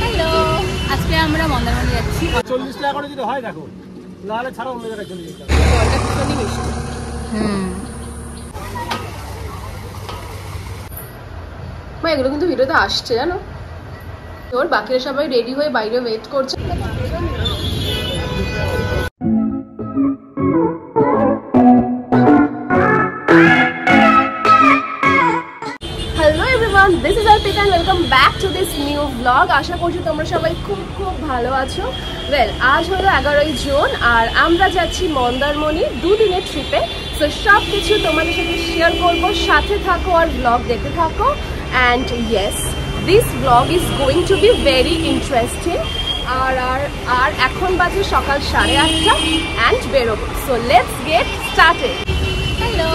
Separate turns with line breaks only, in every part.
Hello, আজকে আমরা মন্দারমণি যাচ্ছি।
40 টাকা করে যদি হয় দেখো, নাহলে ছাড়া অন্য জায়গায় চলে যেতে হবে।
এগুলো কিন্তু ভিডিওতে আসছে জানো, ওর বাকিরা সবাই রেডি হয়ে বাইরে ওয়েট করছে। Hello everyone, this is Arpita and welcome back to this new blog. আশা করছি তোমরা সবাই খুব খুব ভালো আছো। ওয়েল, আজ হলো 11ই জুন আর আমরা যাচ্ছি মন্দারমণি দুদিনের ট্রিপে। সো সব কিছু তোমাদের সাথে শেয়ার করবো, সাথে থাকো আর ব্লগ দেখতে থাকো। And yes, this blog is going to be very interesting. আর এখন বাজে সকাল 8:30 অ্যান্ড বেরোবো। So let's get started.
Hello,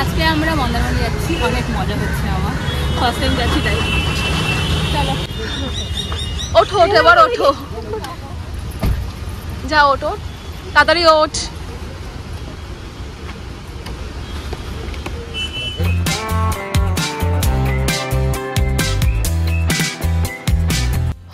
আজকে আমরা মন্দারমণি যাচ্ছি। অনেক মজা হচ্ছে আমার, ফার্স্ট টাইম যাচ্ছি তাই। চলো
ওঠো, এবার ওঠো, যা ওঠো, তাড়াতাড়ি ওঠ।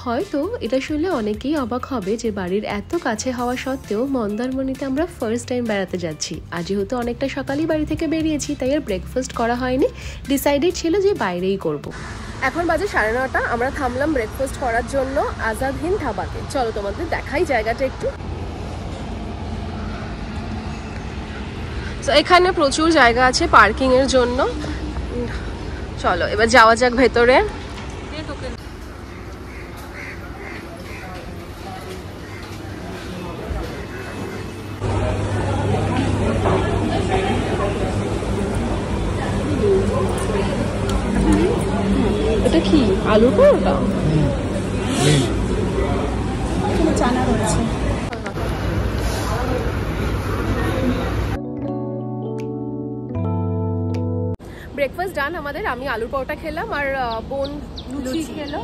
হয়তো এটা শুনলে অনেকেই অবাক হবে যে বাড়ির এত কাছে হওয়া সত্ত্বেও মন্দারমণিতে আমরা ফার্স্ট টাইম বেড়াতে যাচ্ছি। আর যেহেতু অনেকটা সকালেই বাড়ি থেকে বেরিয়েছি তাই আর ব্রেকফাস্ট করা হয়নি, ডিসাইডেড ছিল যে বাইরেই করব। এখন বাজে 9:30, আমরা থামলাম ব্রেকফাস্ট করার জন্য আজাদ হিন্দ ধাবাতে। চলো তোমাদের দেখাই জায়গাটা একটু। তো এখানে প্রচুর জায়গা আছে পার্কিং এর জন্য। চলো এবার যাওয়া যাক ভেতরে। এটা কি আলুর পরোটা?
চানা রয়েছে।
ব্রেকফাস্ট ডান আমাদের। আমি আলুর পরোটা খেলাম আর বোন লুচি খেলো।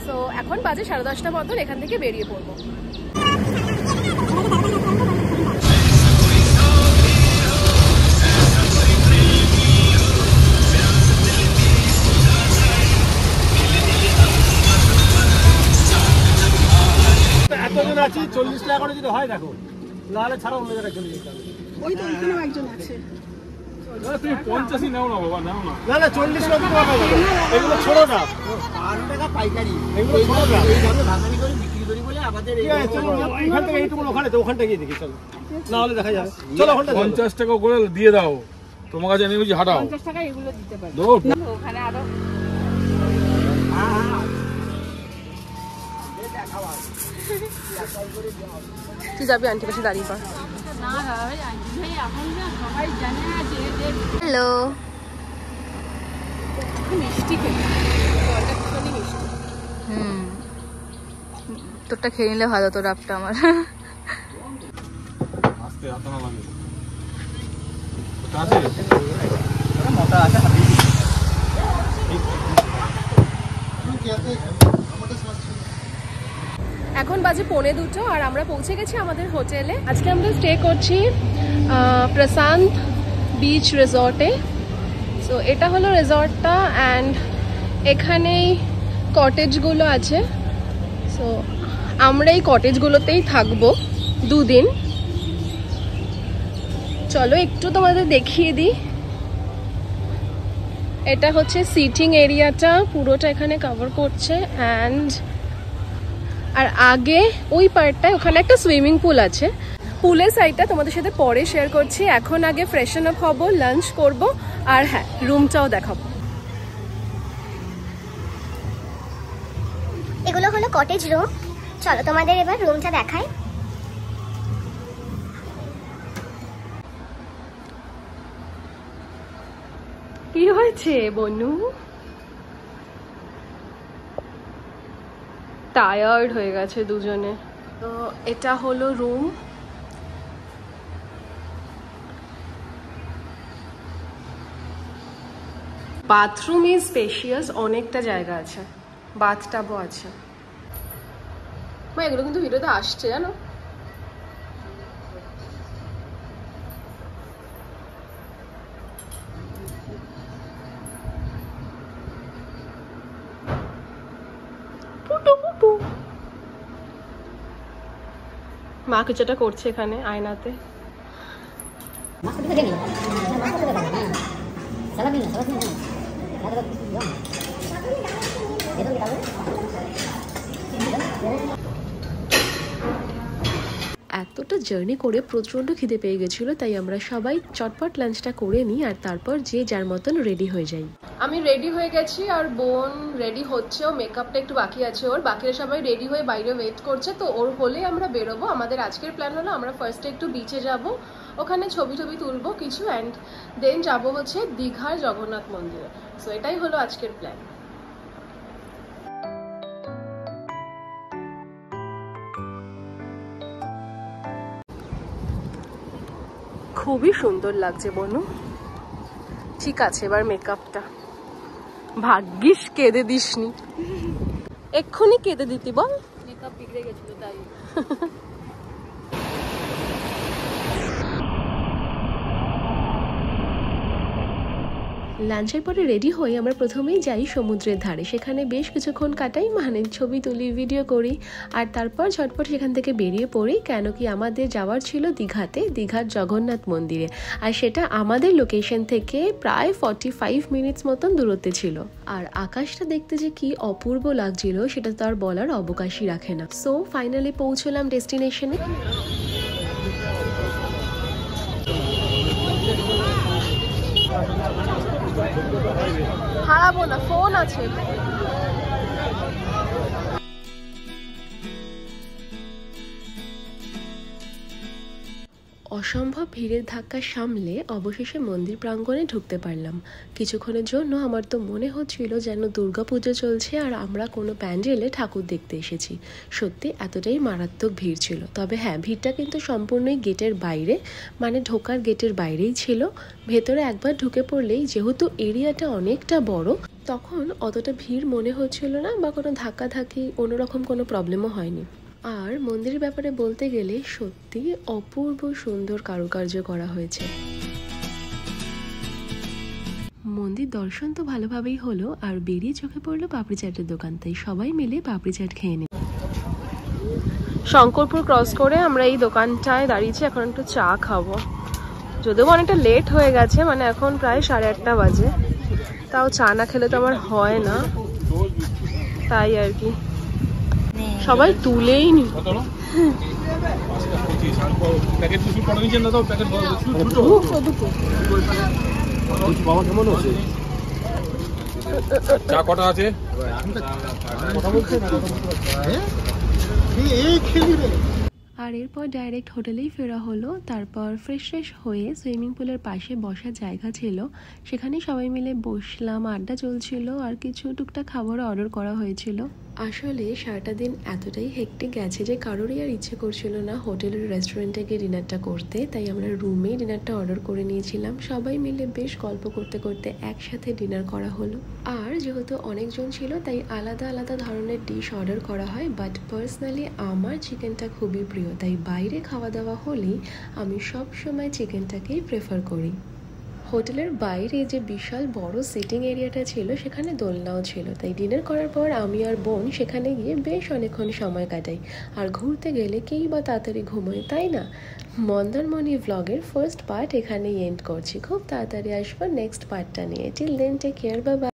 সো এখন বাজে 10:30 মতন, এখান থেকে বেরিয়ে পড়বো।
এতজন আছি, 40 টাকা করে যদি হয় দেখো, নাহলে ছাড়া অন্য জায়গায় চলে যেতে হবে।
ওই তো এখানেও একজন আছে।
তুমি 50ই নাও না বাবা, নাও না। না না, 40 টাকা পাবে। এগুলো ছোট না, 8 টাকা পাইকারি। এগুলো ছোট না, এই দামে ভাঙানি করে বিক্রি করি বলে আমাদের এই এখান থেকে এইটুকু ওখানে তো, ওখানটা গিয়ে দেখি চলো, না হলে দেখা যাবে। চলো ওখানটা 50 টাকা করে দিয়ে দাও, তোমার কাছে নিয়ে বুঝি হাঁটাও।
50 টাকা এগুলো দিতে পারবে। ওখানে আরো
তুই যাবি আন্টির কাছে দাঁড়িয়ে পর।
হ্যালো,
মিষ্টি খেতে, মিষ্টি।
তোরটা খেয়ে নিলে ভালো, তোর আপটা আমার।
আস্তে হাতে না লাগে। ওটা আছে, ওটা মোটা আছে।
এখন বাজে 1:45 আর আমরা পৌঁছে গেছি আমাদের হোটেলে। আজকে আমরা স্টে করছি প্রশান্ত বিচ রিসর্টে। সো এটা হলো রিসর্টটা অ্যান্ড এখানেই কটেজগুলো আছে। সো আমরা এই কটেজগুলোতেই থাকবো 2 দিন। চলো একটু তোমাদের দেখিয়ে দিই। এটা হচ্ছে সিটিং এরিয়াটা, পুরোটা এখানে কভার করছে। অ্যান্ড আর আগে ওই পার্টটায় ওখানে একটা সুইমিং পুল আছে। পুলের সাইডটা তোমাদের সাথে পরে শেয়ার করছি। এখন আগে ফ্রেশন আপ হবো, লাঞ্চ করব, আর হ্যাঁ রুমটাও দেখাবো।
এগুলো হলো কটেজ রুম। চলো তোমাদের এবার রুমটা দেখাই।
কি হয়েছে বনু? টায়ার্ড হয়ে গেছে দুজনে। তো এটা হলো রুম। বাথরুম ইজ স্পেশিয়াস, অনেকটা জায়গা আছে, বাথটাবও আছে। মা এগুলো কিন্তু ভিডিওতে আসছে জানো। মা কিছুটা করছে এখানে আয়নাতে। এতটা জার্নি করে প্রচণ্ড খিদে পেয়ে গেছিলো, তাই আমরা সবাই চটপট লাঞ্চটা করে নিই আর তারপর যে যার মতন রেডি হয়ে যাই। আমি রেডি হয়ে গেছি আর বোন রেডি হচ্ছে, ও মেকআপটা একটু বাকি আছে ওর, বাকিরা সবাই রেডি হয়ে বাইরে ওয়েট করছে। তো ওর হলে আমরা বেরোবো। আমাদের আজকের প্ল্যান হলো আমরা ফার্স্টে একটু বিচে যাব, ওখানে ছবি তুলবো কিছু, অ্যান্ড দেন যাবো হচ্ছে দীঘার জগন্নাথ মন্দিরে। সো এটাই হলো আজকের প্ল্যান। খুবই সুন্দর লাগছে বনু। ঠিক আছে, এবার মেকআপটা ভাগ্যিস কেঁদে দিসনি, এক্ষুনি কেঁদে দিতি বল।
মেকআপ বিগড়ে গেছিল তাই।
লাঞ্চের পরে রেডি হয়ে আমরা প্রথমেই যাই সমুদ্রের ধারে, সেখানে বেশ কিছুক্ষণ কাটাই, মানে ছবি তুলি, ভিডিও করি, আর তারপর ঝটপট সেখান থেকে বেরিয়ে পড়ি, কেন কি আমাদের যাওয়ার ছিল দীঘাতে, দীঘার জগন্নাথ মন্দিরে, আর সেটা আমাদের লোকেশন থেকে প্রায় 45 মিনিটস মতন দূরত্বে ছিল। আর আকাশটা দেখতে যে কি অপূর্ব লাগছিল সেটা তো আর বলার অবকাশই রাখে না। সো ফাইনালি পৌঁছলাম ডেস্টিনেশনে। হারাবো না, ফোন আছে। অসম্ভব ভিড়ের ধাক্কা সামলে অবশেষে মন্দির প্রাঙ্গণে ঢুকতে পারলাম। কিছুক্ষণের জন্য আমার তো মনে হচ্ছিল যেন দুর্গাপুজো চলছে আর আমরা কোনো প্যান্ডেলে ঠাকুর দেখতে এসেছি। সত্যি এতটাই মারাত্মক ভিড় ছিল। তবে হ্যাঁ, ভিড়টা কিন্তু সম্পূর্ণই গেটের বাইরে, মানে ঢোকার গেটের বাইরেই ছিল। ভেতরে একবার ঢুকে পড়লেই যেহেতু এরিয়াটা অনেকটা বড়, তখন অতটা ভিড় মনে হচ্ছিল না বা কোনো ধাক্কাধাক্কি অন্যরকম কোনো প্রবলেমও হয়নি। আর মন্দিরের ব্যাপারে বলতে গেলে সত্যি অপূর্ব সুন্দর কারুকার্য করা হয়েছে। মন্দির দর্শন তো ভালোভাবেই হলো, আর বেরিয়ে চোখে পড়লো পাপড়ি চাটের দোকান, তাই সবাই মিলে পাপড়ি চাট খেয়ে নিই। শঙ্করপুর ক্রস করে আমরা এই দোকানটায় দাঁড়িয়েছি, এখন একটু চা খাবো। যদিও অনেকটা লেট হয়ে গেছে, মানে এখন প্রায় 8:30 বাজে, তাও চা না খেলে তো আমার হয় না, তাই আর কি। সবাই তুলেই নি।
চা কটা আছে?
আর এরপর ডাইরেক্ট হোটেলেই ফেরা হলো। তারপর ফ্রেশ হয়ে সুইমিং পুলের পাশে বসার জায়গা ছিল, সেখানে সবাই মিলে বসলাম, আড্ডা চলছিল, আর কিছু টুকটাক খাবার অর্ডার করা হয়েছিল। আসলে সারাটা দিন এতটাই হেক্টিক গেছে যে কারোরই আর ইচ্ছে করছিল না হোটেলের রেস্টুরেন্টে গিয়ে ডিনারটা করতে, তাই আমরা রুমেই ডিনারটা অর্ডার করে নিয়েছিলাম। সবাই মিলে বেশ গল্প করতে করতে একসাথে ডিনার করা হলো। আর যেহেতু অনেকজন ছিল তাই আলাদা আলাদা ধরনের ডিশ অর্ডার করা হয়, বাট পার্সোনালি আমার চিকেনটা খুবই প্রিয়, তাই বাইরে খাওয়া দাওয়া হলেই আমি সব সময় চিকেনটাকেই প্রেফার করি। হোটেলের বাইরে যে বিশাল বড় সিটিং এরিয়াটা ছিল সেখানে দোলনাও ছিল, তাই ডিনার করার পর আমি আর বোন সেখানে গিয়ে বেশ অনেকক্ষণ সময় কাটাই। আর ঘুরতে গেলে কেই বা তাড়াতাড়ি ঘুমোয়, তাই না? মন্দারমণি ভ্লগের ফার্স্ট পার্ট এখানেই এন্ড করছি। খুব তাড়াতাড়ি আসবো নেক্সট পার্টটা নিয়ে। Till then take care, bye by.